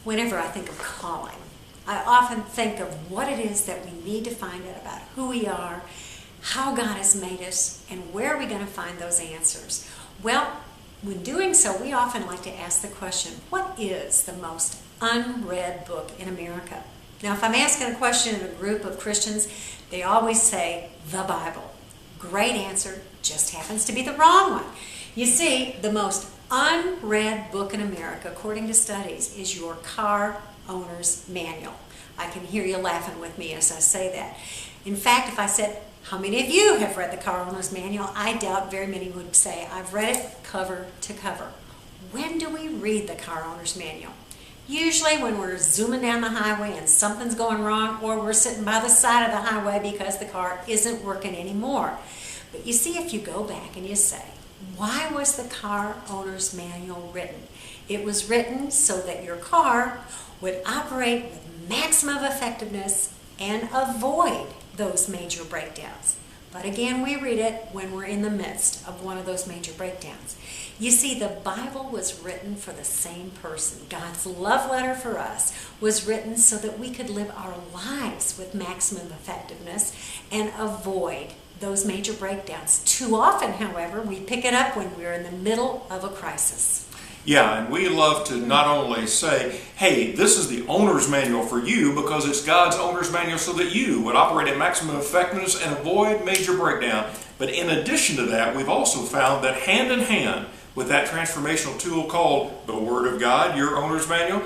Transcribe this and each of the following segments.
Whenever I think of calling, I often think of what it is that we need to find out about who we are, how God has made us, and where are we going to find those answers. Well, when doing so, we often like to ask the question, what is the most unread book in America? Now, if I'm asking a question in a group of Christians, they always say, the Bible. Great answer, just happens to be the wrong one. You see, the most unread book in America, according to studies, is your car owner's manual. I can hear you laughing with me as I say that. In fact, if I said, how many of you have read the car owner's manual? I doubt very many would say, I've read it cover to cover. When do we read the car owner's manual? Usually when we're zooming down the highway and something's going wrong, or we're sitting by the side of the highway because the car isn't working anymore. But you see, if you go back and you say, why was the car owner's manual written? It was written so that your car would operate with maximum effectiveness and avoid those major breakdowns. But again, we read it when we're in the midst of one of those major breakdowns. You see, the Bible was written for the same person. God's love letter for us was written so that we could live our lives with maximum effectiveness and avoid those major breakdowns. Too often, however, we pick it up when we're in the middle of a crisis. Yeah, and we love to not only say, hey, this is the owner's manual for you because it's God's owner's manual so that you would operate at maximum effectiveness and avoid major breakdown. But in addition to that, we've also found that hand in hand with that transformational tool called the Word of God, your owner's manual,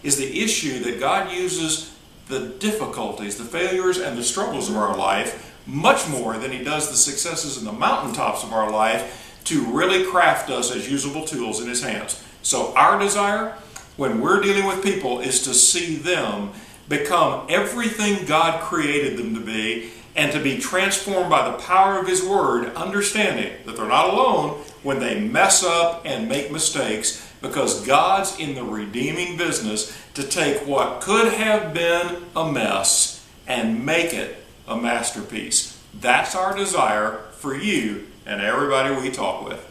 is the issue that God uses the difficulties, the failures, and the struggles of our life much more than He does the successes and the mountaintops of our life to really craft us as usable tools in His hands. So our desire when we're dealing with people is to see them become everything God created them to be and to be transformed by the power of His Word, understanding that they're not alone when they mess up and make mistakes, because God's in the redeeming business to take what could have been a mess and make it a masterpiece. That's our desire for you and everybody we talk with.